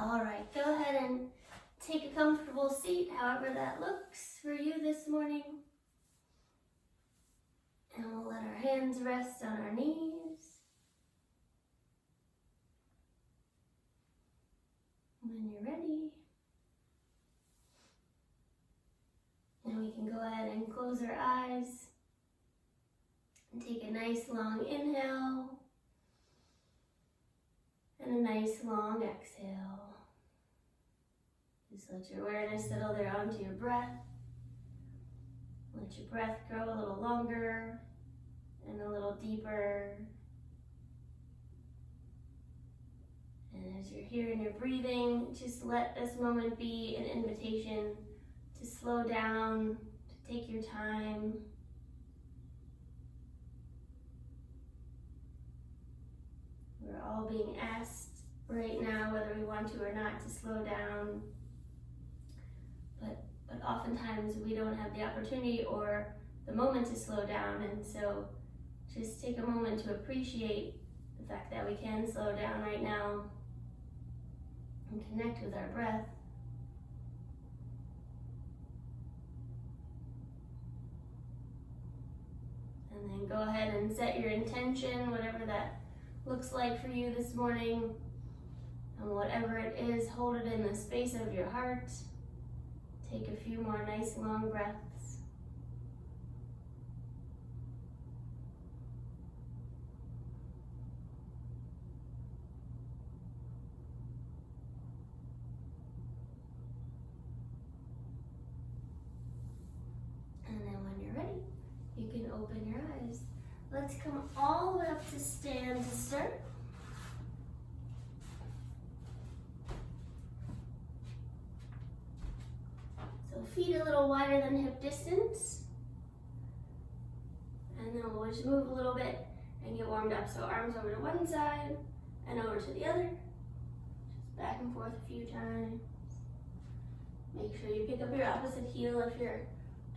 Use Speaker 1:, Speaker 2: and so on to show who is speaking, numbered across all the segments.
Speaker 1: All right, go ahead and take a comfortable seat, however that looks for you this morning. And we'll let our hands rest on our knees. When you're ready. And we can go ahead and close our eyes and take a nice long inhale and a nice long exhale. Just let your awareness settle there onto your breath. Let your breath grow a little longer and a little deeper. And as you're here and you're breathing, just let this moment be an invitation to slow down, to take your time. We're all being asked right now, whether we want to or not, to slow down. But oftentimes we don't have the opportunity or the moment to slow down, and so just take a moment to appreciate the fact that we can slow down right now and connect with our breath. And then go ahead and set your intention, whatever that looks like for you this morning, and whatever it is, hold it in the space of your heart. Take a few more nice long breaths. And then when you're ready, you can open your eyes. Let's come all the way up to stand to start. So feet a little wider than hip distance. And then we'll just move a little bit and get warmed up. So arms over to one side and over to the other. Just back and forth a few times. Make sure you pick up your opposite heel if you're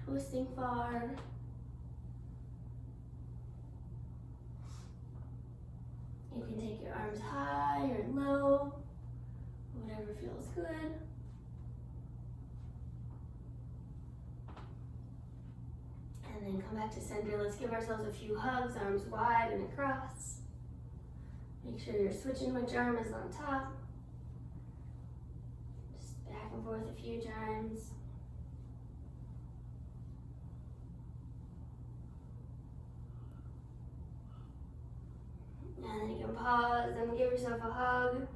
Speaker 1: twisting far. You can take your arms high or low, whatever feels good. And then come back to center. Let's give ourselves a few hugs, arms wide and across. Make sure you're switching which arm is on top. Just back and forth a few times. And then you can pause and give yourself a hug.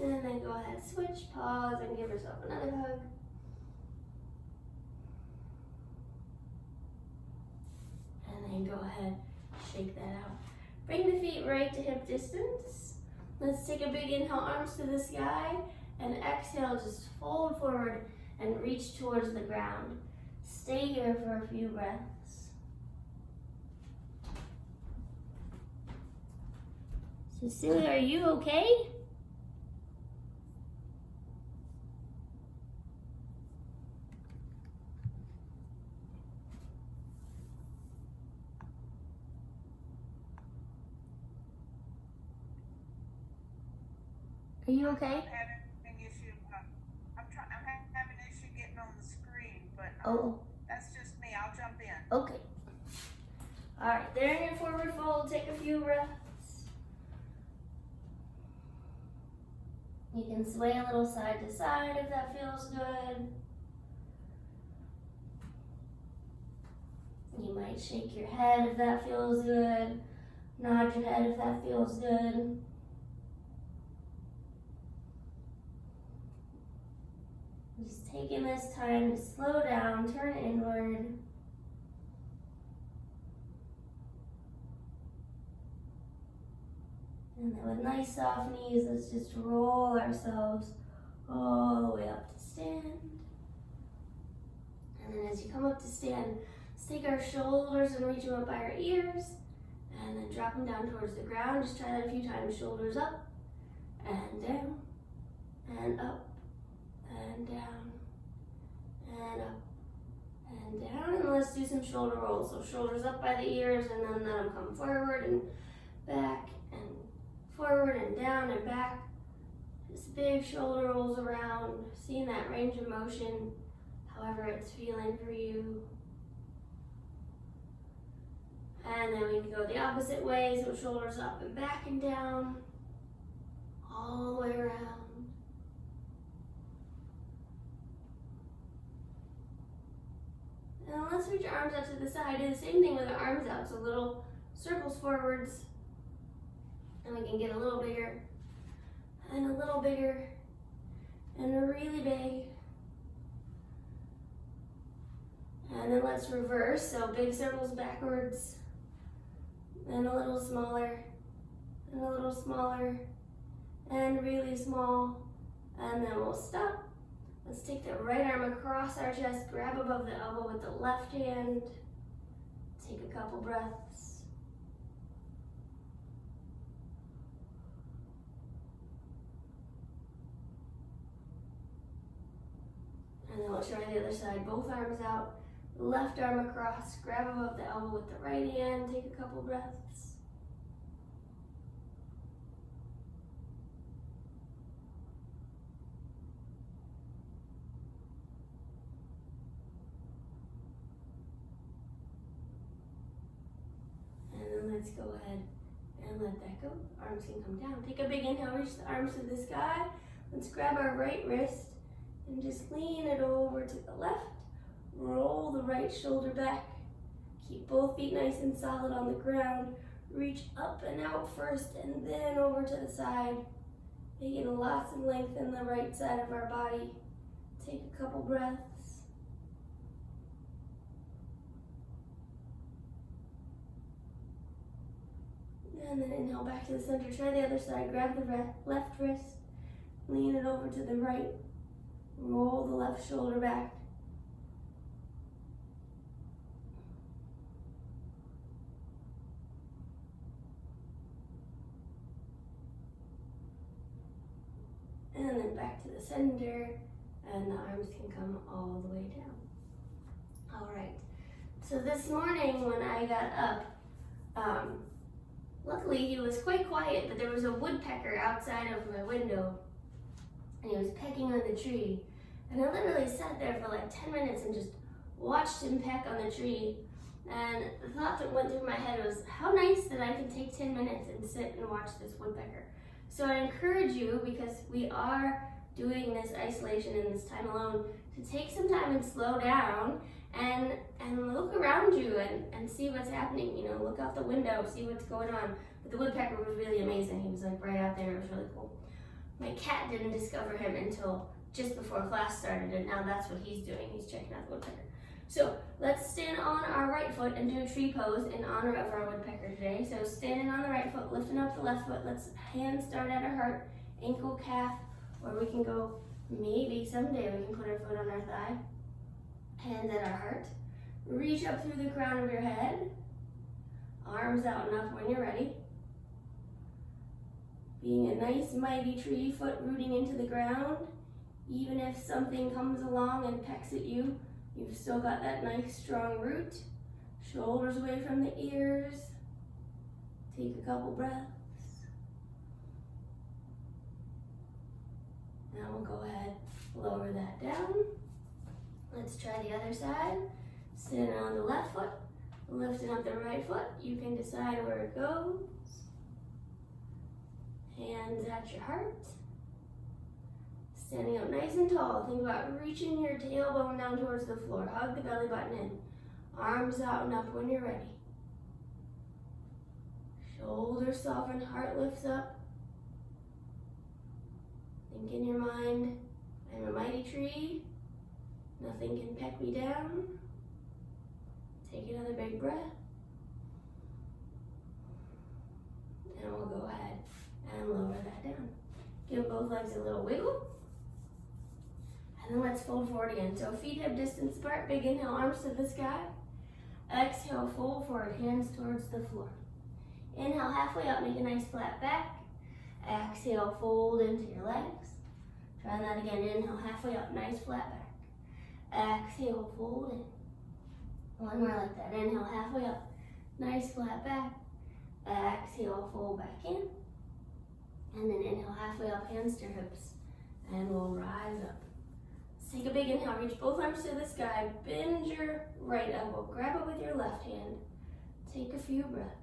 Speaker 1: And then go ahead, switch, pause, and give yourself another hug. And then go ahead, shake that out. Bring the feet right to hip distance. Let's take a big inhale, arms to the sky, and exhale, just fold forward and reach towards the ground. Stay here for a few breaths. Cecilia, are you okay? Are you okay?
Speaker 2: I'm having issue. I'm having an issue getting on the screen, but that's just me. I'll jump in.
Speaker 1: Okay. All right, there in your forward fold, take a few breaths. You can sway a little side to side if that feels good. You might shake your head if that feels good. Nod your head if that feels good. Just taking this time to slow down, turn inward. And then with nice soft knees, let's just roll ourselves all the way up to stand. And then as you come up to stand, let's take our shoulders and reach them up by our ears. And then drop them down towards the ground. Just try that a few times. Shoulders up and down and up and down and up and down. And let's do some shoulder rolls. So shoulders up by the ears and then let them come forward and back and forward and down and back. Just big shoulder rolls around, seeing that range of motion, however it's feeling for you. And then we can go the opposite way, so shoulders up and back and down, all the way around. And let's reach our arms out to the side. Do the same thing with our arms out, so little circles forwards. And we can get a little bigger, and a little bigger, and a really big. And then let's reverse, so big circles backwards, and a little smaller, and a little smaller, and really small. And then we'll stop. Let's take the right arm across our chest, grab above the elbow with the left hand. Take a couple breaths. And then we'll try the other side, both arms out, left arm across, grab above the elbow with the right hand, take a couple breaths. Let's go ahead and let that go. Arms can come down. Take a big inhale, reach the arms to the sky. Let's grab our right wrist and just lean it over to the left. Roll the right shoulder back. Keep both feet nice and solid on the ground. Reach up and out first and then over to the side. Making lots of length in the right side of our body. Take a couple breaths. And then inhale back to the center. Try the other side. Grab the left wrist. Lean it over to the right. Roll the left shoulder back. And then back to the center. And the arms can come all the way down. All right. So this morning when I got up, luckily he was quite quiet, but there was a woodpecker outside of my window and he was pecking on the tree. And I literally sat there for like 10 minutes and just watched him peck on the tree. And the thought that went through my head was, how nice that I can take 10 minutes and sit and watch this woodpecker. So I encourage you, because we are doing this isolation and this time alone, to take some time and slow down and look around you and see what's happening. You know, look out the window, see what's going on. But the woodpecker was really amazing. He was like right out there. It was really cool. My cat didn't discover him until just before class started, and now that's what he's doing. He's checking out the woodpecker. So let's stand on our right foot and do a tree pose in honor of our woodpecker today. So standing on the right foot, lifting up the left foot. Let's hands start at our heart, ankle, calf, or we can go, maybe someday we can put our foot on our thigh. Hands at our heart. Reach up through the crown of your head. Arms out enough when you're ready. Being a nice mighty tree, foot rooting into the ground. Even if something comes along and pecks at you, you've still got that nice strong root. Shoulders away from the ears. Take a couple breaths. Now we'll go ahead, lower that down. Let's try the other side. Standing on the left foot, lifting up the right foot. You can decide where it goes. Hands at your heart. Standing up nice and tall. Think about reaching your tailbone down towards the floor. Hug the belly button in. Arms out and up when you're ready. Shoulders soften, heart lifts up. Think in your mind, I'm a mighty tree. Nothing can peck me down. Take another big breath. And we'll go ahead and lower that down. Give both legs a little wiggle. And then let's fold forward again. So feet hip distance apart. Big inhale, arms to the sky. Exhale, fold forward, hands towards the floor. Inhale, halfway up, make a nice flat back. Exhale, fold into your legs. Try that again. Inhale, halfway up, nice flat back. Exhale, fold in. One more like that. Inhale, halfway up. Nice flat back. Exhale, fold back in. And then inhale halfway up, hands to hips, and we'll rise up. Let's take a big inhale, reach both arms to the sky, bend your right elbow, grab it with your left hand. Take a few breaths.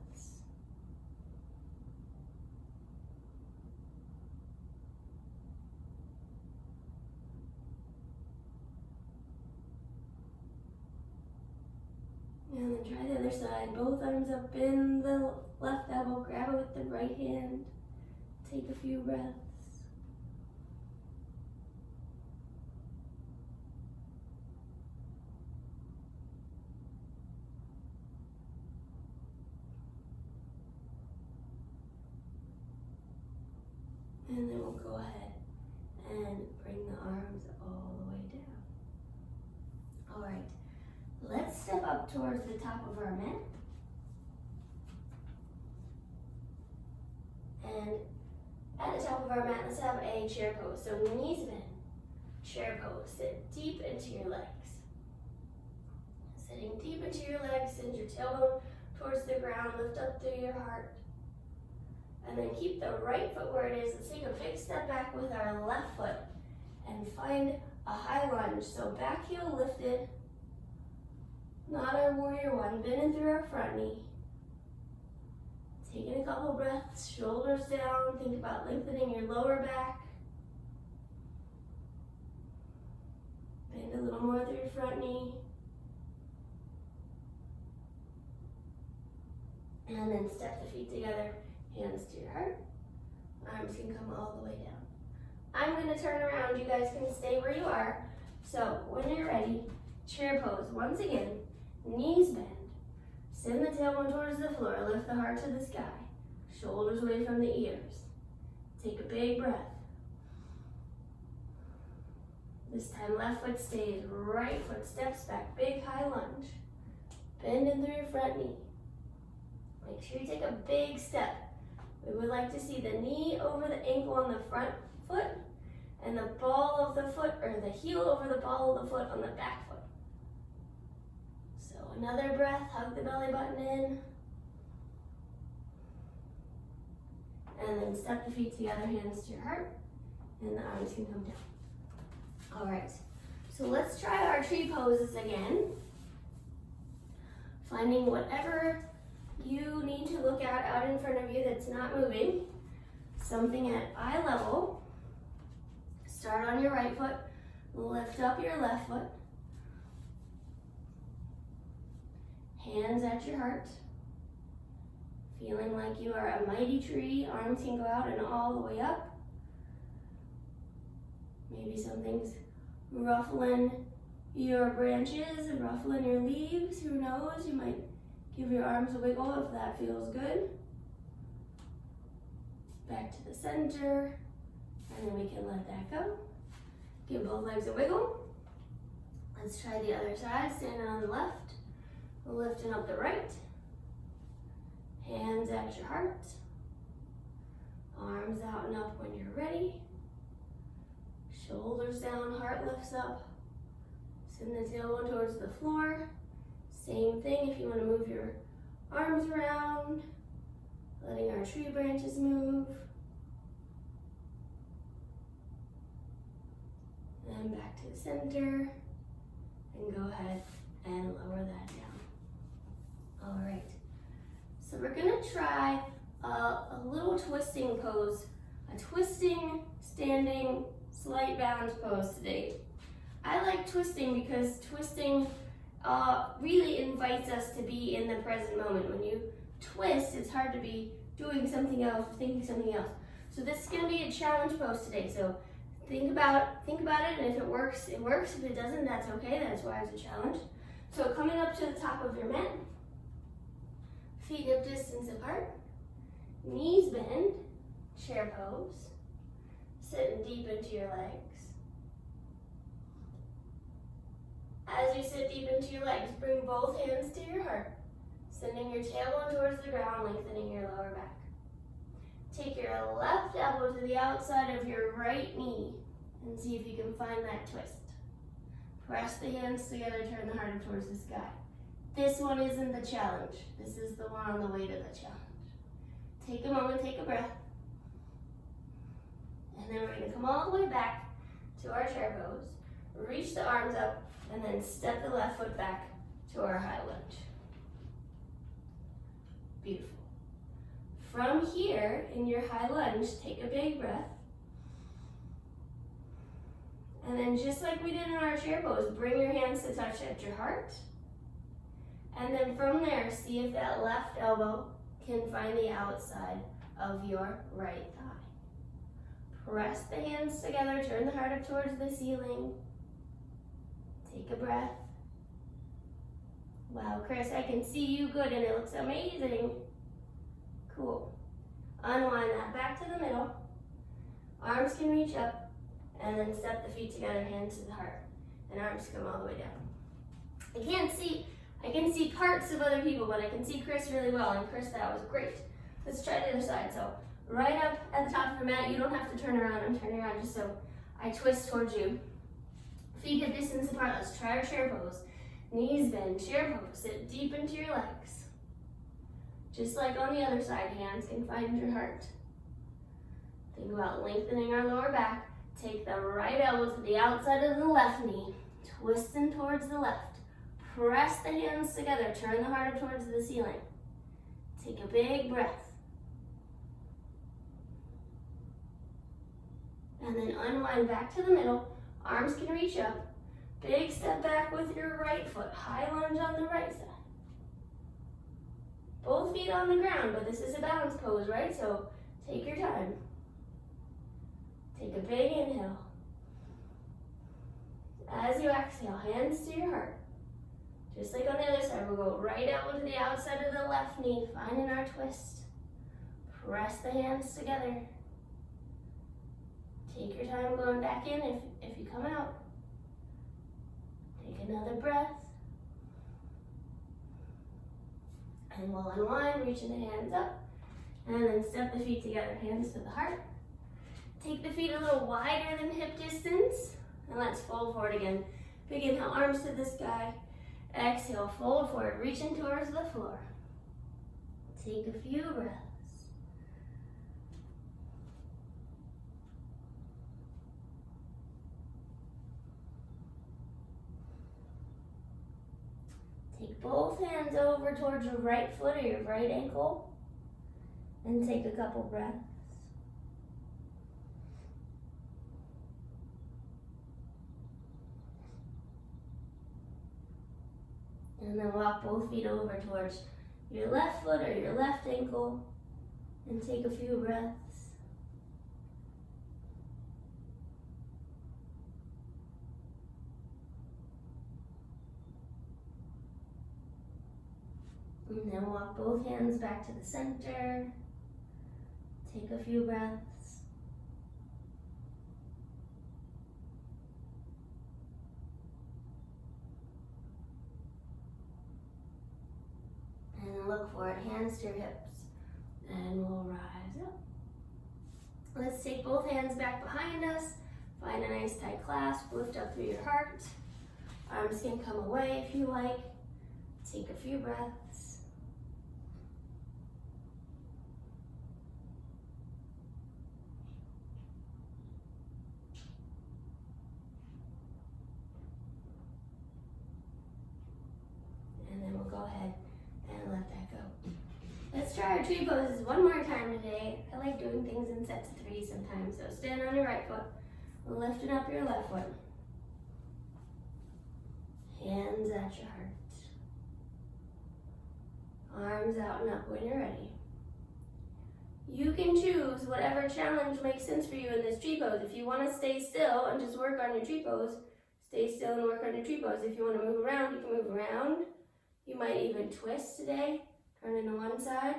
Speaker 1: And then try the other side. Both arms up, bend the left elbow, grab it with the right hand. Take a few breaths. And then we'll go ahead and bring the arms all the way down. All right. Let's step up towards the top of our mat. And at the top of our mat, let's have a chair pose. So knees bend, chair pose. Sit deep into your legs. Sitting deep into your legs, send your tailbone towards the ground, lift up through your heart. And then keep the right foot where it is. Let's take a big step back with our left foot and find a high lunge. So back heel lifted. Not our warrior one, bending through our front knee. Taking a couple breaths, shoulders down. Think about lengthening your lower back. Bend a little more through your front knee. And then step the feet together, hands to your heart. Arms can come all the way down. I'm gonna turn around, you guys can stay where you are. So when you're ready, chair pose. Once again, knees bend. Send the tailbone towards the floor. Lift the heart to the sky. Shoulders away from the ears. Take a big breath. This time left foot stays, right foot steps back. Big high lunge. Bend in through your front knee. Make sure you take a big step. We would like to see the knee over the ankle on the front foot and the ball of the foot, or the heel over the ball of the foot on the back foot. So another breath, hug the belly button in. And then step the feet together, hands to your heart, and the arms can come down. All right, so let's try our tree poses again. Finding whatever you need to look at out in front of you that's not moving. Something at eye level. Start on your right foot, lift up your left foot. Hands at your heart. Feeling like you are a mighty tree, arms can go out and all the way up. Maybe something's ruffling your branches and ruffling your leaves, who knows? You might give your arms a wiggle if that feels good. Back to the center, and then we can let that go. Give both legs a wiggle. Let's try the other side, standing on the left, lifting up the right. Hands at your heart. Arms out and up when you're ready. Shoulders down, heart lifts up. Send the tailbone towards the floor. Same thing if you want to move your arms around, letting our tree branches move. Then back to the center, and go ahead and lower that down. All right, so we're gonna try a little twisting pose, a twisting, standing, slight bounce pose today. I like twisting because twisting really invites us to be in the present moment. When you twist, it's hard to be doing something else, thinking something else. So this is going to be a challenge pose today. So think about it, and if it works, it works. If it doesn't, that's okay. That's why it's a challenge. So coming up to the top of your mat, feet hip distance apart, knees bend, chair pose, sitting deep into your legs. As you sit deep into your legs, bring both hands to your heart, sending your tailbone towards the ground, lengthening your lower back. Take your left elbow to the outside of your right knee and see if you can find that twist. Press the hands together, turn the heart up towards the sky. This one isn't the challenge. This is the one on the way to the challenge. Take a moment, take a breath. And then we're gonna come all the way back to our chair pose, reach the arms up, and then step the left foot back to our high lunge. Beautiful. From here, in your high lunge, take a big breath. And then just like we did in our chair pose, bring your hands to touch at your heart. And then from there, see if that left elbow can find the outside of your right thigh. Press the hands together, turn the heart up towards the ceiling. Take a breath. Wow, Chris, I can see you good and it looks amazing. Cool. Unwind that back to the middle. Arms can reach up, and then step the feet together, hands to the heart. And arms come all the way down. I can see parts of other people, but I can see Chris really well. And Chris, that was great. Let's try the other side. So right up at the top of the mat, you don't have to turn around. I'm turning around just so I twist towards you. Feet hip distance apart. Let's try our chair pose. Knees bend, chair pose. Sit deep into your legs. Just like on the other side, hands can find your heart. Think about lengthening our lower back. Take the right elbow to the outside of the left knee. Twisting towards the left. Press the hands together. Turn the heart up towards the ceiling. Take a big breath. And then unwind back to the middle. Arms can reach up. Big step back with your right foot. High lunge on the right side. Both feet on the ground, but this is a balance pose, right? So take your time. Take a big inhale. As you exhale, hands to your heart. Just like on the other side, we'll go right elbow to the outside of the left knee, finding our twist. Press the hands together. Take your time going back in if you come out. Take another breath. And we'll unwind, reaching the hands up. And then step the feet together, hands to the heart. Take the feet a little wider than hip distance. And let's fold forward again. Big inhale, arms to the sky. Exhale, fold forward, reaching towards the floor. Take a few breaths. Take both hands over towards your right foot or your right ankle and take a couple breaths. And then walk both feet over towards your left foot or your left ankle and take a few breaths. And then walk both hands back to the center. Take a few breaths. And look forward, hands to your hips. And we'll rise up. Let's take both hands back behind us. Find a nice tight clasp, lift up through your heart. Arms can come away if you like. Take a few breaths. And then we'll go ahead and let that go. Let's try our tree poses one more time today. I like doing things in sets of 3 sometimes. So stand on your right foot, lifting up your left foot. Hands at your heart. Arms out and up when you're ready. You can choose whatever challenge makes sense for you in this tree pose. If you want to stay still and just work on your tree pose, stay still and work on your tree pose. If you want to move around, you can move around. You might even twist today. Turn into one side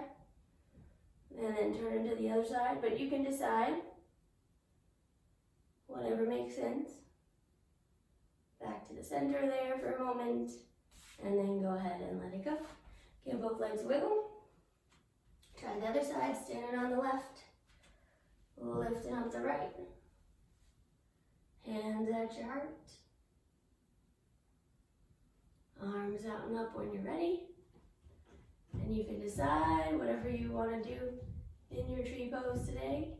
Speaker 1: and then turn into the other side. But you can decide whatever makes sense. Back to the center there for a moment and then go ahead and let it go. Give both legs a wiggle. Try the other side, standing on the left. Lifting up the right. Hands at your heart. Arms out and up when you're ready. And you can decide whatever you want to do in your tree pose today.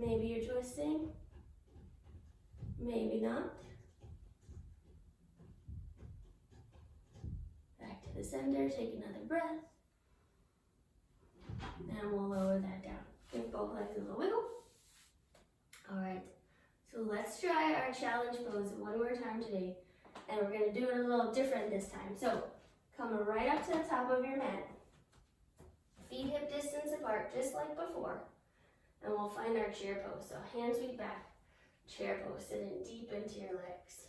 Speaker 1: Maybe you're twisting, maybe not. Back to the center, take another breath. And we'll lower that down. Give both legs a little wiggle. All right, so let's try our challenge pose one more time today. And we're gonna do it a little different this time. So come right up to the top of your mat. Feet hip distance apart, just like before. And we'll find our chair pose. So hands feet back, chair pose, sitting deep into your legs.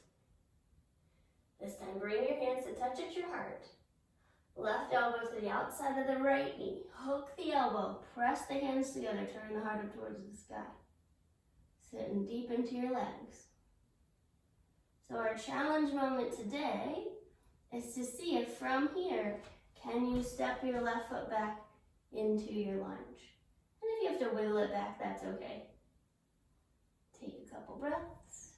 Speaker 1: This time, bring your hands to touch at your heart. Left elbow to the outside of the right knee. Hook the elbow, press the hands together, turn the heart up towards the sky. Sitting deep into your legs. So our challenge moment today is to see if from here, can you step your left foot back into your lunge? And if you have to wiggle it back, that's okay. Take a couple breaths.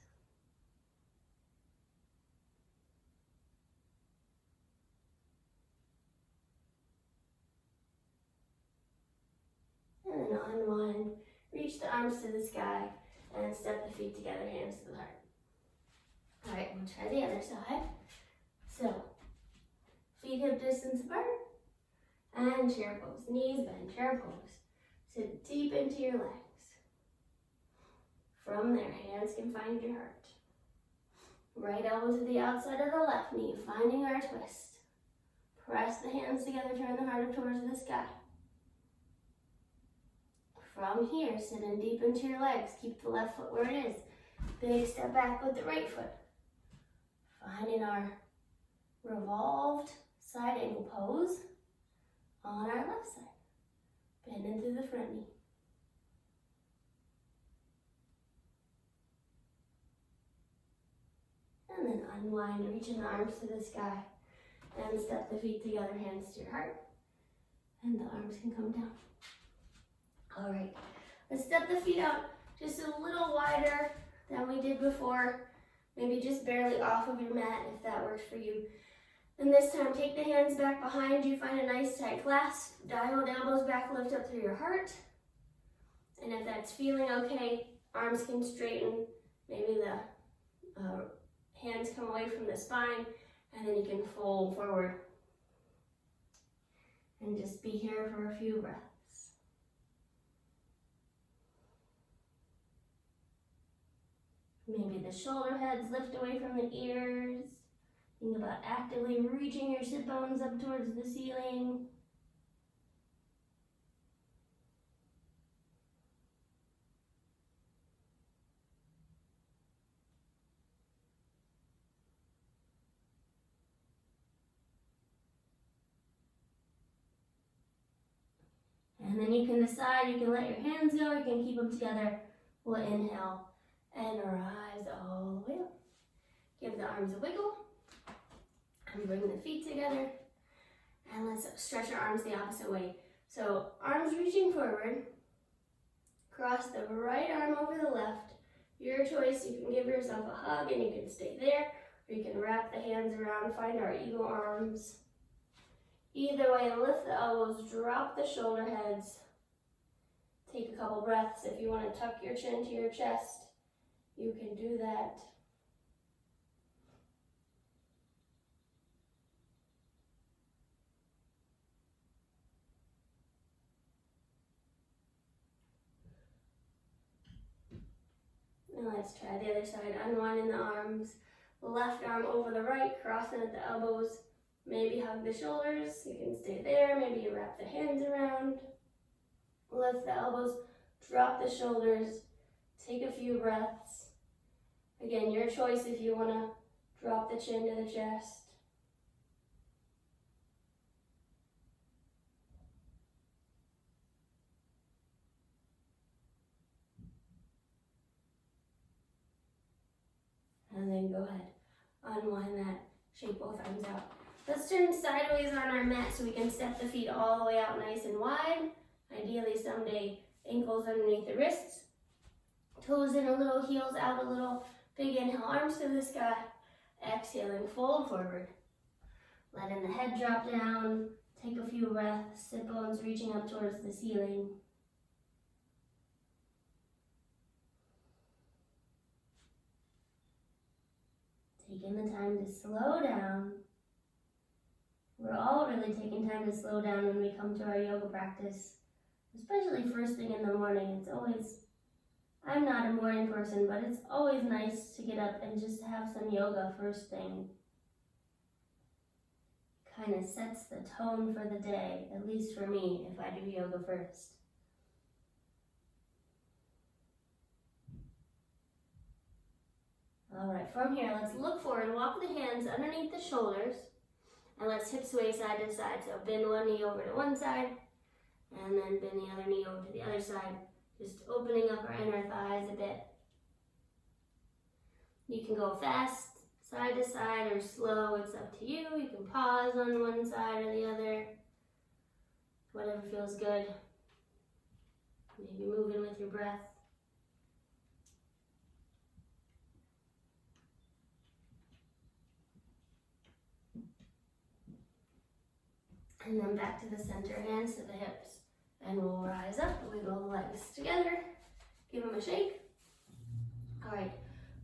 Speaker 1: And then unwind, reach the arms to the sky, and step the feet together, hands to the heart. All right, we'll try the other side. So, feet hip distance apart, and chair pose. Knees bend, chair pose. Sit deep into your legs. From there, hands can find your heart. Right elbow to the outside of the left knee, finding our twist. Press the hands together, turn the heart up towards the sky. From here, sitting deep into your legs. Keep the left foot where it is. Big step back with the right foot. Finding our revolved side angle pose on our left side. Bending through the front knee. And then unwind, reaching the arms to the sky. And step the feet together, hands to your heart. And the arms can come down. All right, let's step the feet out just a little wider than we did before. Maybe just barely off of your mat if that works for you. And this time, take the hands back behind you, find a nice tight clasp, dial the elbows back, lift up through your heart. And if that's feeling okay, arms can straighten. Maybe the hands come away from the spine, and then you can fold forward. And just be here for a few breaths. Maybe the shoulder heads lift away from the ears. Think about actively reaching your sit bones up towards the ceiling. And then you can decide, you can let your hands go, you can keep them together. We'll inhale and rise all the way up. Give the arms a wiggle. And bring the feet together. And let's stretch our arms the opposite way. So arms reaching forward. Cross the right arm over the left. Your choice, you can give yourself a hug and you can stay there. Or you can wrap the hands around, find our eagle arms. Either way, lift the elbows, drop the shoulder heads. Take a couple breaths. If you want to tuck your chin to your chest, you can do that. And let's try the other side, unwinding the arms. Left arm over the right, crossing at the elbows. Maybe hug the shoulders, you can stay there. Maybe you wrap the hands around. Lift the elbows, drop the shoulders. Take a few breaths. Again, your choice if you want to drop the chin to the chest. And then go ahead, unwind that, shake both arms out. Let's turn sideways on our mat so we can step the feet all the way out nice and wide. Ideally someday, ankles underneath the wrists. Toes in a little, heels out a little. Big inhale, arms to the sky. Exhaling, fold forward. Letting the head drop down. Take a few breaths, sit bones reaching up towards the ceiling. taking the time to slow down. We're all really taking time to slow down when we come to our yoga practice, especially first thing in the morning. I'm not a morning person, but it's always nice to get up and just have some yoga first thing. Kind of sets the tone for the day, at least for me, if I do yoga first. All right, from here, let's look forward, walk the hands underneath the shoulders, and let's hip sway side to side. So bend one knee over to one side, and then bend the other knee over to the other side, just opening up our inner thighs a bit. You can go fast, side to side, or slow, it's up to you. You can pause on one side or the other, whatever feels good. Maybe moving with your breath. And then back to the center, hands to the hips. And we'll rise up, wiggle the legs together, give them a shake. All right,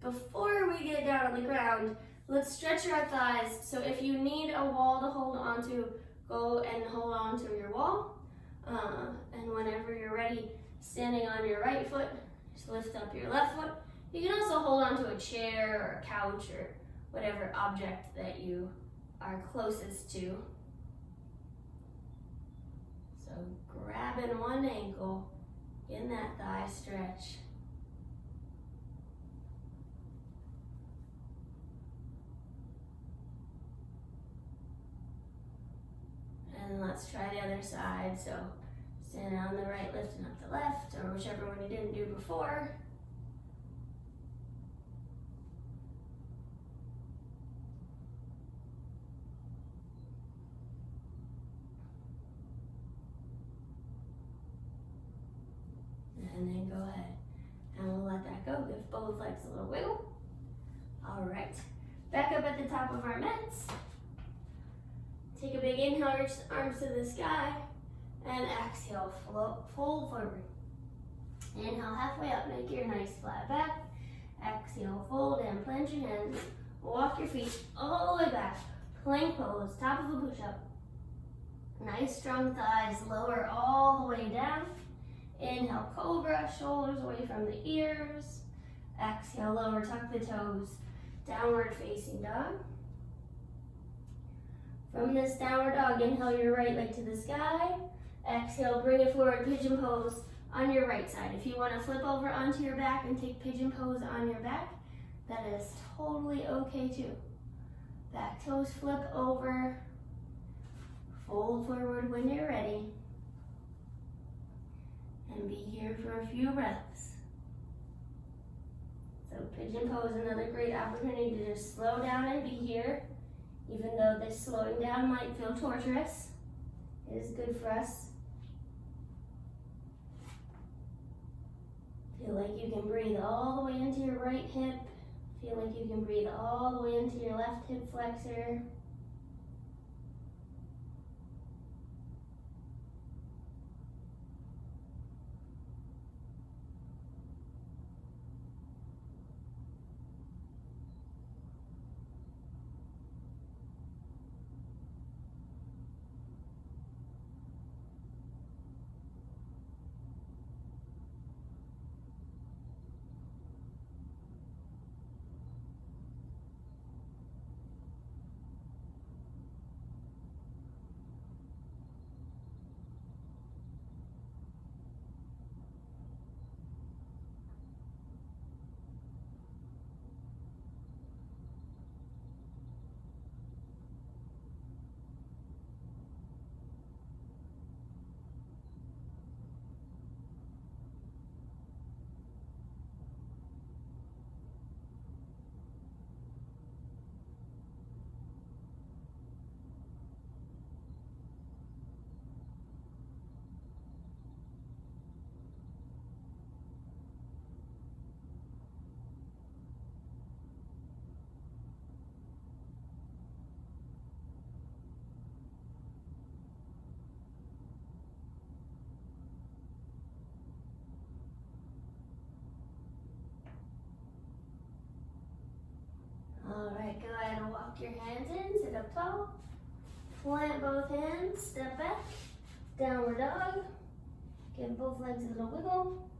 Speaker 1: before we get down on the ground, let's stretch our thighs. So if you need a wall to hold onto, go and hold on to your wall. And whenever you're ready, standing on your right foot, just lift up your left foot. You can also hold onto a chair or a couch or whatever object that you are closest to. So grabbing one ankle, getting that thigh stretch. And let's try the other side. So standing on the right, lifting up the left, or whichever one you didn't do before. And then go ahead and we'll let that go. Give both legs a little wiggle. All right, back up at the top of our mitts. Take a big inhale, reach the arms to the sky, and exhale, fold forward. Inhale, halfway up, make your nice flat back. Exhale, fold and plant your hands. Walk your feet all the way back. Plank pose, top of a push-up. Nice strong thighs, lower all the way down. Inhale, cobra, shoulders away from the ears. Exhale, lower, tuck the toes. Downward facing dog. From this downward dog, inhale your right leg to the sky. Exhale, bring it forward, pigeon pose on your right side. If you want to flip over onto your back and take pigeon pose on your back, that is totally okay too. Back toes flip over. Fold forward when you're ready. And be here for a few breaths. So pigeon pose, another great opportunity to just slow down and be here. Even though this slowing down might feel torturous, it is good for us. Feel like you can breathe all the way into your right hip. Feel like you can breathe all the way into your left hip flexor. tall. Plant both hands, step back, downward dog. Give both legs a little wiggle.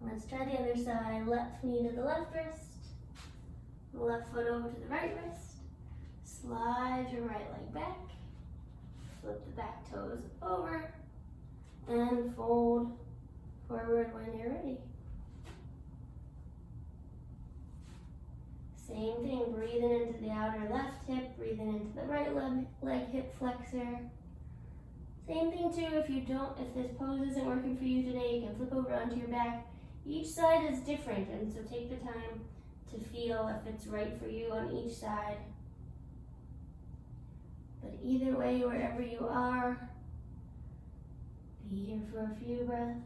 Speaker 1: Let's try the other side. Left knee to the left wrist, left foot over to the right wrist. Slide your right leg back, flip the back toes over, and fold forward when you're ready. Same thing, breathing into the outer left hip, breathing into the right leg hip flexor. Same thing too, if this pose isn't working for you today, you can flip over onto your back. Each side is different, and so take the time to feel if it's right for you on each side. But either way, wherever you are, be here for a few breaths.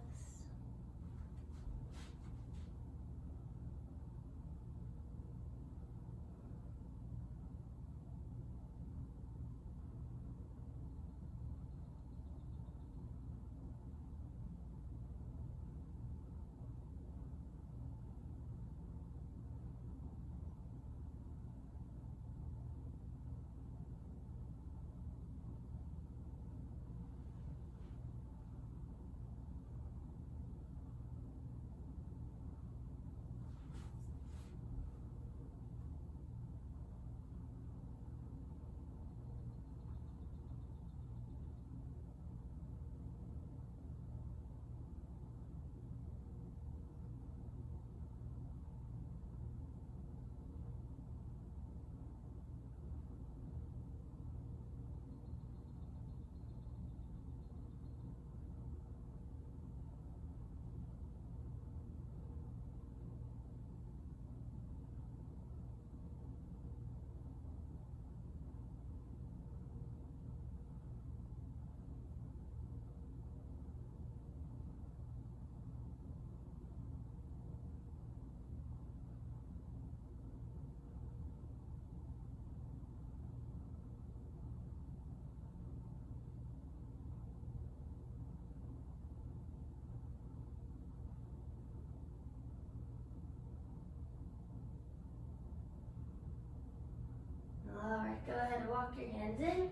Speaker 1: Alright, go ahead and walk your hands in.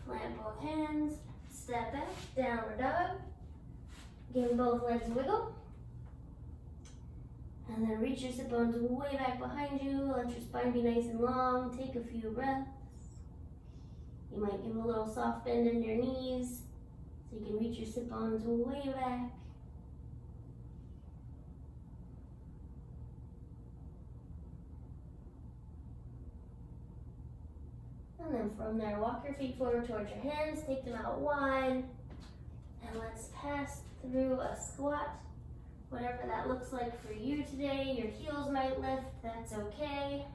Speaker 1: Plant both hands. Step back, downward dog. Give both legs a wiggle. And then reach your sit bones way back behind you. Let your spine be nice and long. Take a few breaths. You might give a little soft bend in your knees so you can reach your sit bones way back. And then from there, walk your feet forward towards your hands, take them out wide, and let's pass through a squat. Whatever that looks like for you today, your heels might lift, that's okay.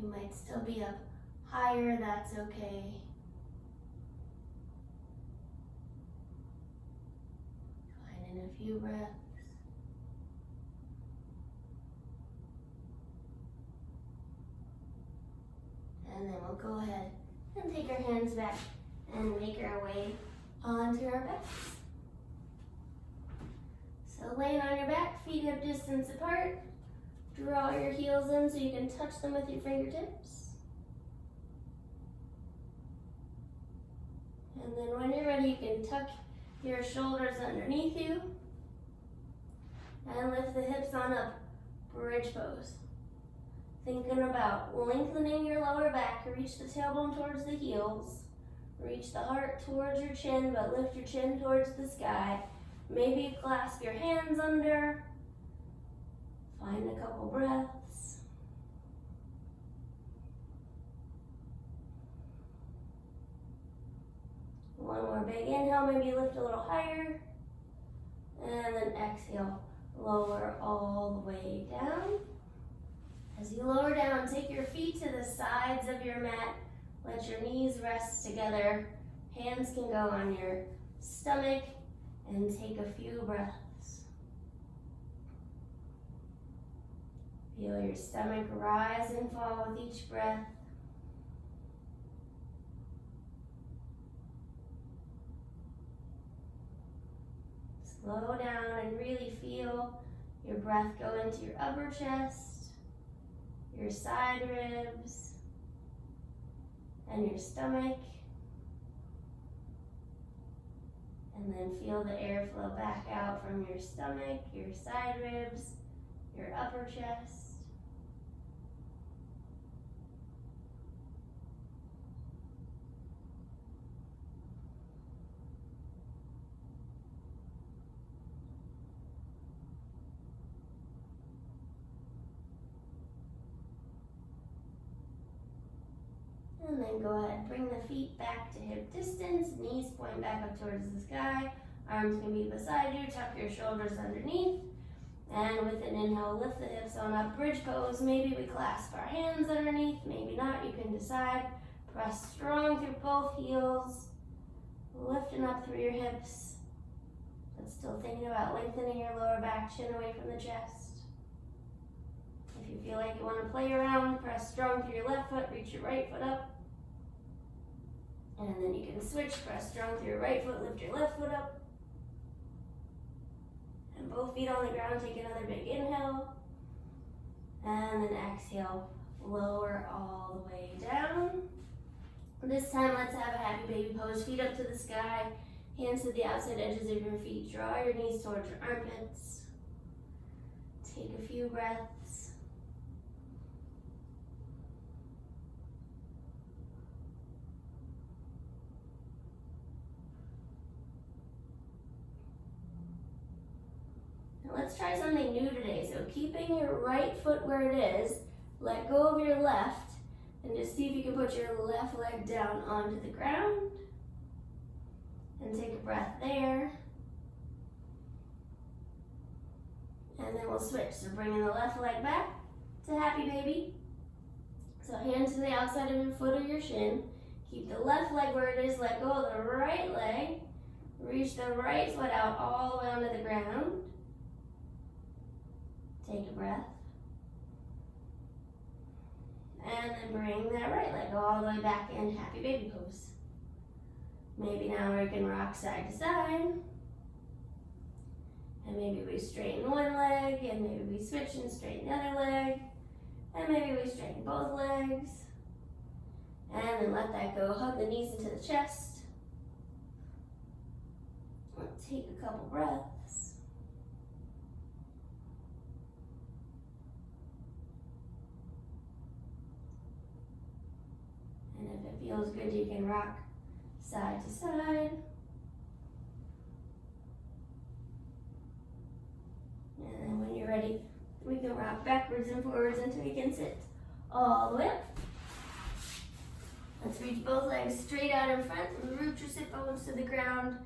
Speaker 1: You might still be up higher, that's okay. Finding a few breaths. And then we'll go ahead and take our hands back and make our way onto our backs. So laying on your back, feet hip distance apart. Draw your heels in so you can touch them with your fingertips. And then when you're ready, you can tuck your shoulders underneath you and lift the hips on up, bridge pose. Thinking about lengthening your lower back, reach the tailbone towards the heels, reach the heart towards your chin, but lift your chin towards the sky. Maybe clasp your hands under, find a couple breaths. One more big inhale, maybe lift a little higher, and then exhale, lower all the way down. As you lower down, take your feet to the sides of your mat. Let your knees rest together. Hands can go on your stomach and take a few breaths. Feel your stomach rise and fall with each breath. Slow down and really feel your breath go into your upper chest, your side ribs, and your stomach. And then feel the air flow back out from your stomach, your side ribs, your upper chest. And then go ahead, bring the feet back to hip distance, knees point back up towards the sky, arms can be beside you, tuck your shoulders underneath. And with an inhale, lift the hips on up, bridge pose. Maybe we clasp our hands underneath, maybe not, you can decide. Press strong through both heels, lifting up through your hips, but still thinking about lengthening your lower back, chin away from the chest. If you feel like you want to play around, press strong through your left foot, reach your right foot up. And then you can switch, press strong through your right foot, lift your left foot up. And both feet on the ground, take another big inhale. And then exhale, lower all the way down. This time, let's have a happy baby pose. Feet up to the sky, hands to the outside edges of your feet. Draw your knees towards your armpits. Take a few breaths. Let's try something new today. So keeping your right foot where it is, let go of your left, and just see if you can put your left leg down onto the ground. And take a breath there. And then we'll switch. So bringing the left leg back to happy baby. So hands to the outside of your foot or your shin. Keep the left leg where it is, let go of the right leg. Reach the right foot out all the way onto the ground. Take a breath. And then bring that right leg all the way back in happy baby pose. Maybe now we can rock side to side. And maybe we straighten one leg, and maybe we switch and straighten the other leg. And maybe we straighten both legs. And then let that go. Hug the knees into the chest. Take a couple breaths. And if it feels good, you can rock side to side. And then when you're ready, we can rock backwards and forwards until you can sit all the way up. Let's reach both legs straight out in front. Root your sit bones to the ground.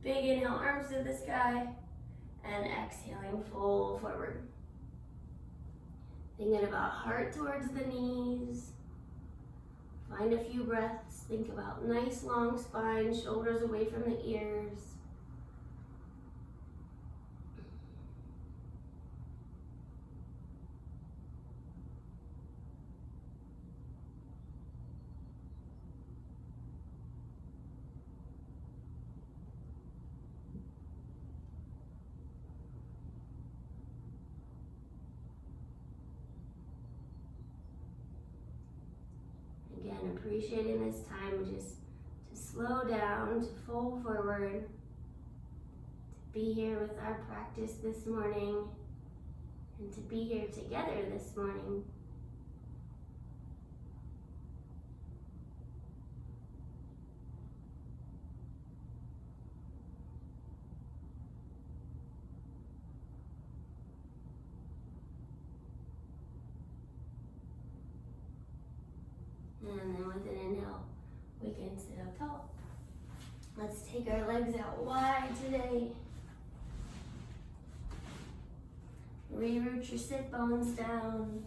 Speaker 1: Big inhale, arms to the sky. And exhaling, fold forward. Thinking about heart towards the knees. Find a few breaths. Think about nice long spine, shoulders away from the ears. Again, appreciating this time just to slow down, to fold forward, to be here with our practice this morning, and to be here together this morning. And then with an inhale, we can sit up tall. Let's take our legs out wide today. Reroot your sit bones down.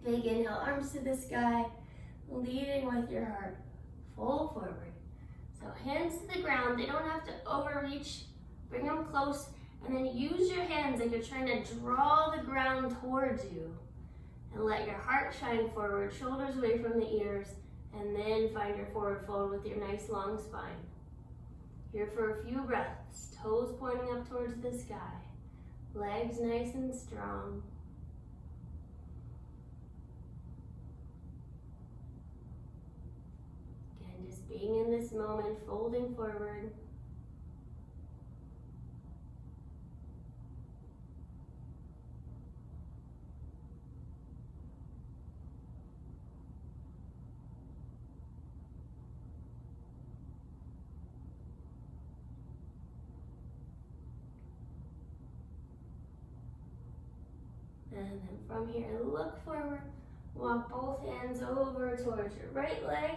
Speaker 1: Big inhale, arms to the sky, leading with your heart. Fold forward. So hands to the ground. They don't have to overreach. Bring them close. And then use your hands like you're trying to draw the ground towards you. And let your heart shine forward, shoulders away from the ears, and then find your forward fold with your nice long spine. Here for a few breaths, toes pointing up towards the sky, legs nice and strong. Just being in this moment, folding forward. And then from here, look forward. Walk both hands over towards your right leg.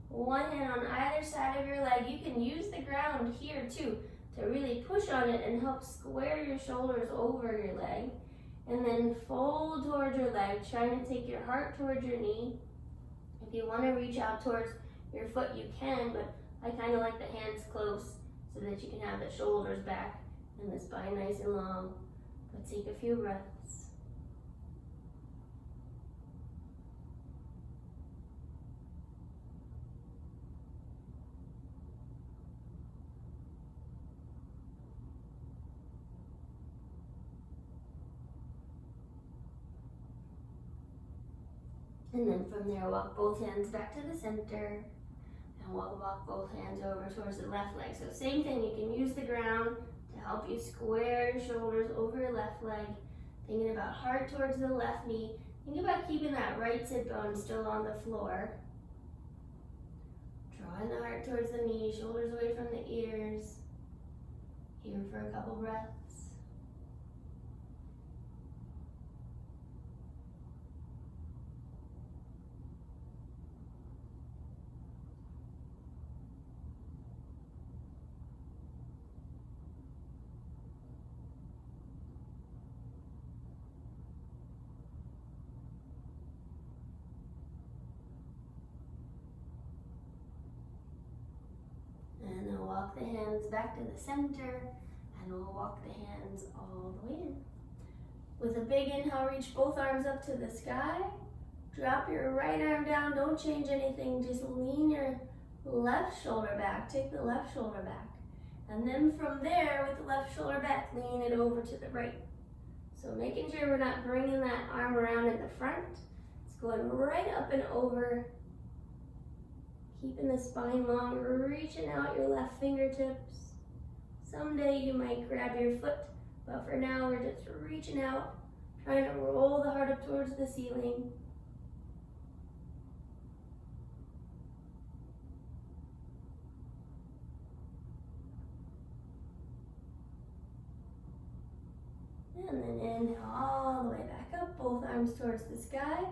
Speaker 1: One hand on either side of your leg. You can use the ground here too to really push on it and help square your shoulders over your leg. And then fold towards your leg, trying to take your heart towards your knee. If you want to reach out towards your foot, you can, but I kind of like the hands close so that you can have the shoulders back and the spine nice and long. But take a few breaths. And then from there, walk both hands back to the center. And we'll walk both hands over towards the left leg. So same thing, you can use the ground to help you square your shoulders over your left leg. Thinking about heart towards the left knee. Think about keeping that right sit bone still on the floor. Drawing the heart towards the knee, shoulders away from the ears. Here for a couple breaths. And then walk the hands back to the center, and we'll walk the hands all the way in. With a big inhale, reach both arms up to the sky. Drop your right arm down, don't change anything, just lean your left shoulder back, take the left shoulder back. And then from there, with the left shoulder back, lean it over to the right. So making sure we're not bringing that arm around in the front. It's going right up and over. Keeping the spine long, reaching out your left fingertips. Someday you might grab your foot, but for now we're just reaching out, trying to roll the heart up towards the ceiling. And then inhale all the way back up, both arms towards the sky.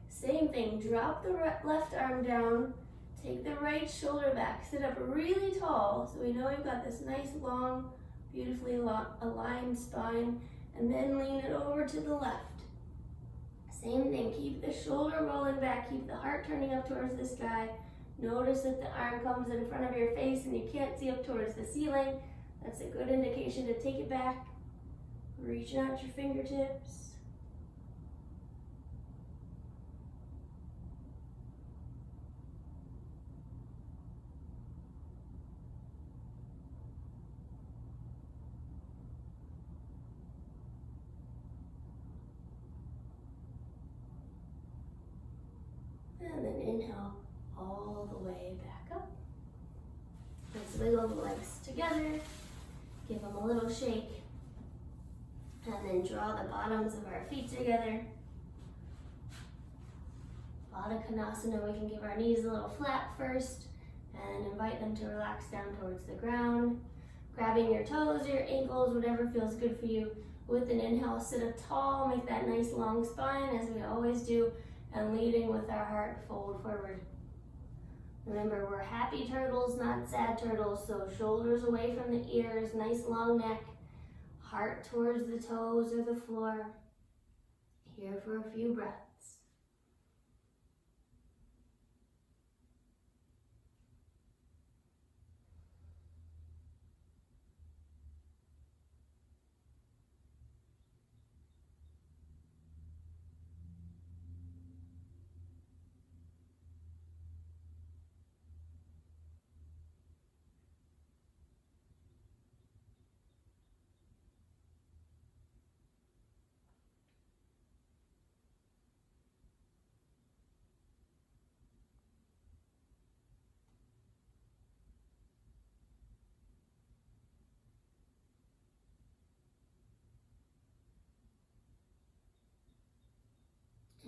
Speaker 1: Same thing, drop the left arm down. Take the right shoulder back, sit up really tall so we know we've got this nice long, beautifully aligned spine, and then lean it over to the left. Same thing, keep the shoulder rolling back, keep the heart turning up towards the sky. Notice that the arm comes in front of your face and you can't see up towards the ceiling. That's a good indication to take it back. Reaching out your fingertips. And then inhale all the way back up. Let's wiggle the legs together. Give them a little shake. And then draw the bottoms of our feet together. Baddha Konasana, we can give our knees a little flap first and invite them to relax down towards the ground. Grabbing your toes, your ankles, whatever feels good for you. With an inhale, sit up tall, make that nice long spine as we always do, and leading with our heart, fold forward. Remember, we're happy turtles, not sad turtles, so shoulders away from the ears, nice long neck, heart towards the toes or the floor. Here for a few breaths.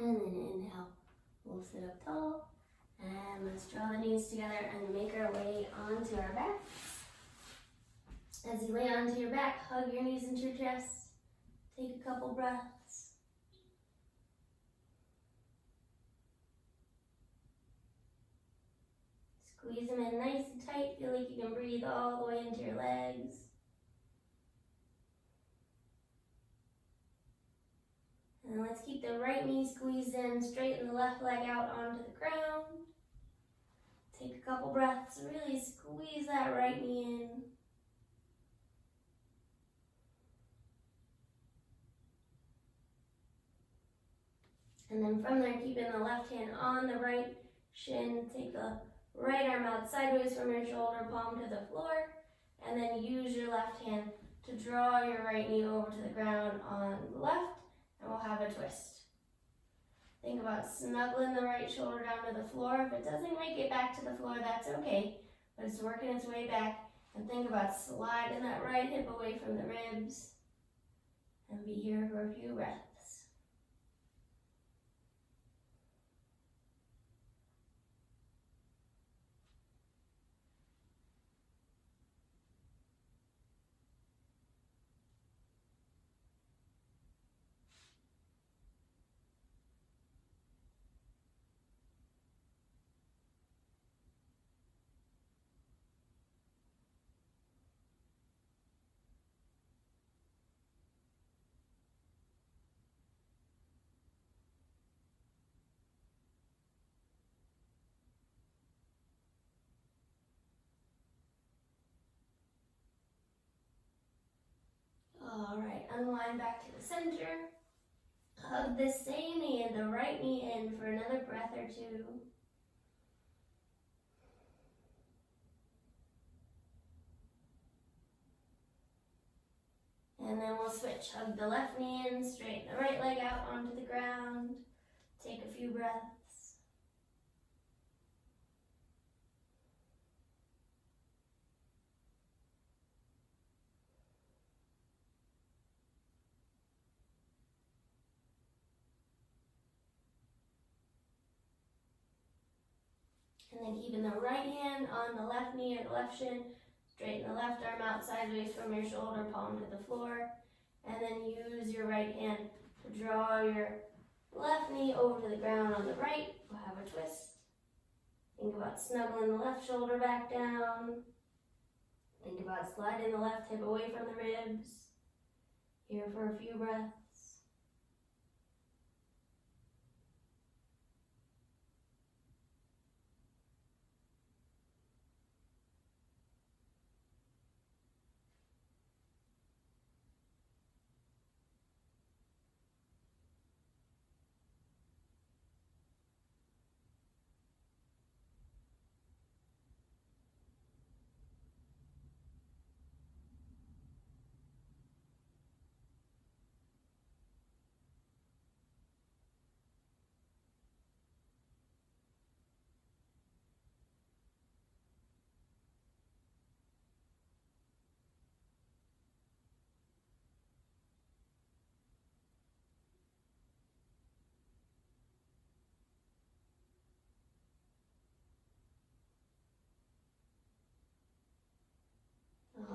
Speaker 1: And then inhale, we'll sit up tall. And let's draw the knees together and make our way onto our backs. As you lay onto your back, hug your knees into your chest. Take a couple breaths. Squeeze them in nice and tight. Feel like you can breathe all the way into your legs. And let's keep the right knee squeezed in, straighten the left leg out onto the ground. Take a couple breaths, really squeeze that right knee in. And then from there, keeping the left hand on the right shin, take the right arm out sideways from your shoulder, palm to the floor, and then use your left hand to draw your right knee over to the ground on the left, and we'll have a twist. Think about snuggling the right shoulder down to the floor. If it doesn't make it back to the floor, that's okay, but it's working its way back. And think about sliding that right hip away from the ribs, and be here for a few breaths. All right, unwind back to the center. Hug the same knee and the right knee in for another breath or two. And then we'll switch. Hug the left knee in, straighten the right leg out onto the ground. Take a few breaths. And then keeping the right hand on the left knee or the left shin, straighten the left arm out sideways from your shoulder, palm to the floor. And then use your right hand to draw your left knee over to the ground on the right. We'll have a twist. Think about snuggling the left shoulder back down. Think about sliding the left hip away from the ribs. Here for a few breaths.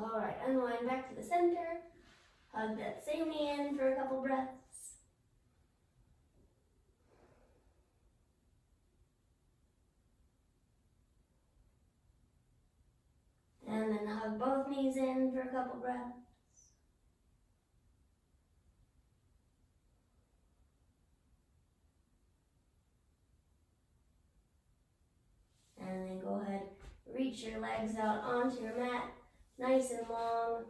Speaker 1: All right, unwind back to the center. Hug that same knee in for a couple breaths. And then hug both knees in for a couple breaths. And then go ahead, reach your legs out onto your mat, nice and long.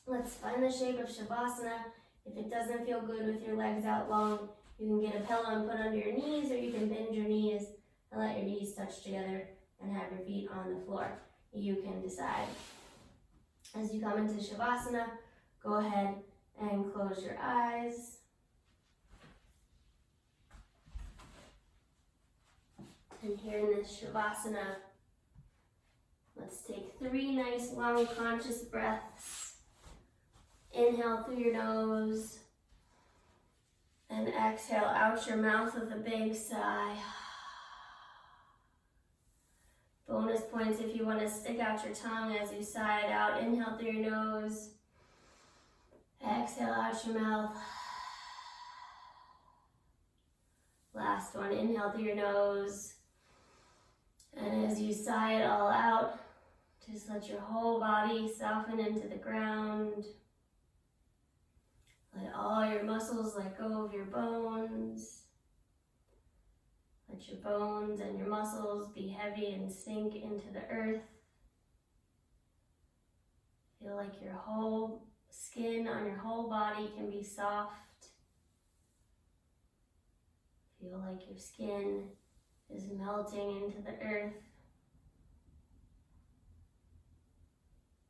Speaker 1: Let's find the shape of Shavasana. If it doesn't feel good with your legs out long, you can get a pillow and put under your knees, or you can bend your knees and let your knees touch together and have your feet on the floor. You can decide. As you come into Shavasana, go ahead and close your eyes. And here in this Shavasana, let's take 3 nice long conscious breaths. Inhale through your nose. And exhale out your mouth with a big sigh. Bonus points if you want to stick out your tongue as you sigh it out. Inhale through your nose. Exhale out your mouth. Last one, inhale through your nose. And as you sigh it all out, just let your whole body soften into the ground. Let all your muscles let go of your bones. Let your bones and your muscles be heavy and sink into the earth. Feel like your whole skin on your whole body can be soft. Feel like your skin is melting into the earth.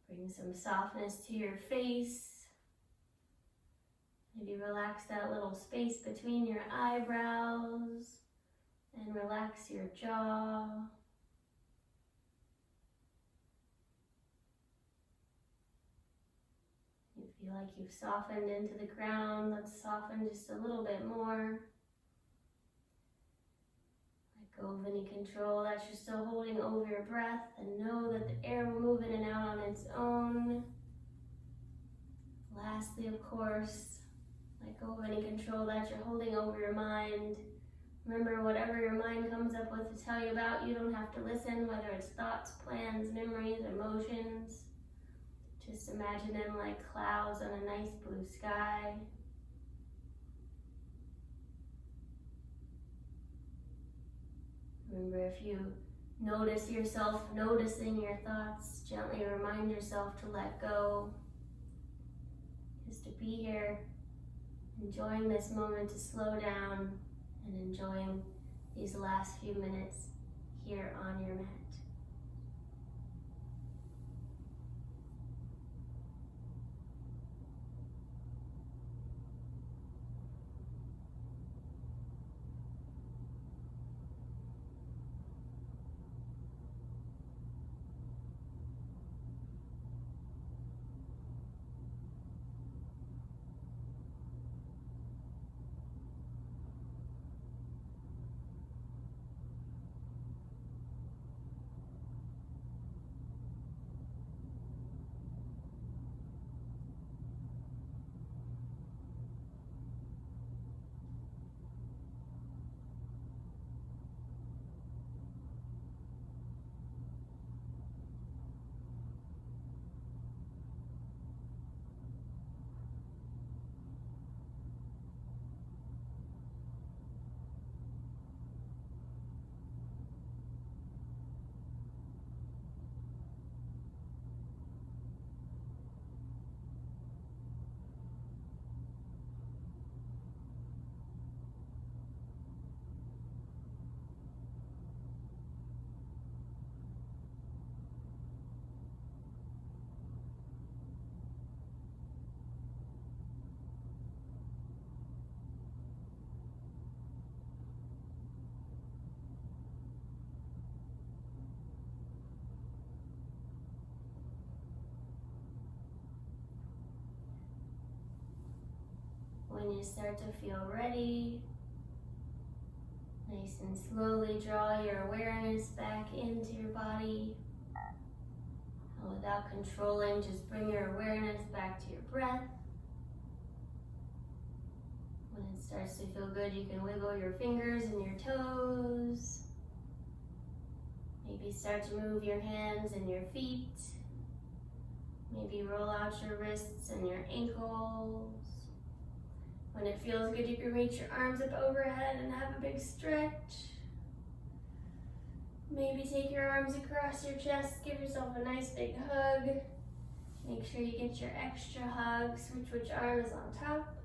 Speaker 1: Bring some softness to your face. Maybe relax that little space between your eyebrows and relax your jaw. You feel like you've softened into the ground. Let's soften just a little bit more. Let go of any control that you're still holding over your breath, and know that the air will move in and out on its own. Lastly, of course, let go of any control that you're holding over your mind. Remember, whatever your mind comes up with to tell you about, you don't have to listen, whether it's thoughts, plans, memories, emotions. Just imagine them like clouds on a nice blue sky. Remember, if you notice yourself noticing your thoughts, gently remind yourself to let go. Just to be here, enjoying this moment to slow down and enjoying these last few minutes here on your mat. When you start to feel ready, nice and slowly draw your awareness back into your body. And without controlling, just bring your awareness back to your breath. When it starts to feel good, you can wiggle your fingers and your toes. Maybe start to move your hands and your feet. Maybe roll out your wrists and your ankles. When it feels good, you can reach your arms up overhead and have a big stretch. Maybe take your arms across your chest, give yourself a nice big hug. Make sure you get your extra hug, switch which arm is on top.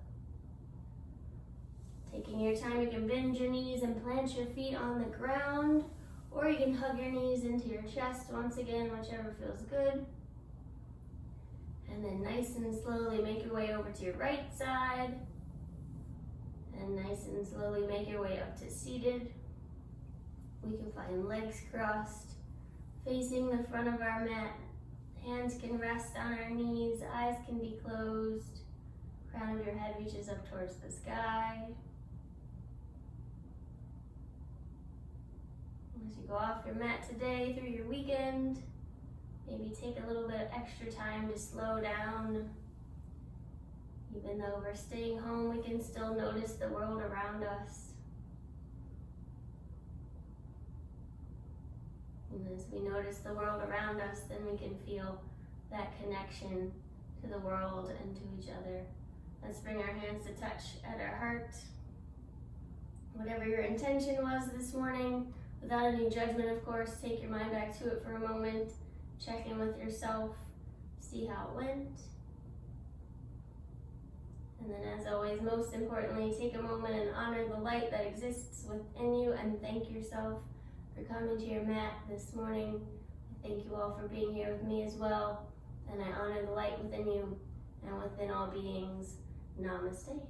Speaker 1: Taking your time, you can bend your knees and plant your feet on the ground, or you can hug your knees into your chest once again, whichever feels good. And then nice and slowly make your way over to your right side. And nice and slowly make your way up to seated. We can find legs crossed, facing the front of our mat. Hands can rest on our knees, eyes can be closed. Crown of your head reaches up towards the sky. As you go off your mat today through your weekend, maybe take a little bit of extra time to slow down. Even though we're staying home, we can still notice the world around us. And as we notice the world around us, then we can feel that connection to the world and to each other. Let's bring our hands to touch at our heart. Whatever your intention was this morning, without any judgment, of course, take your mind back to it for a moment. Check in with yourself, see how it went. And then, as always, most importantly, take a moment and honor the light that exists within you and thank yourself for coming to your mat this morning. I thank you all for being here with me as well. And I honor the light within you and within all beings. Namaste.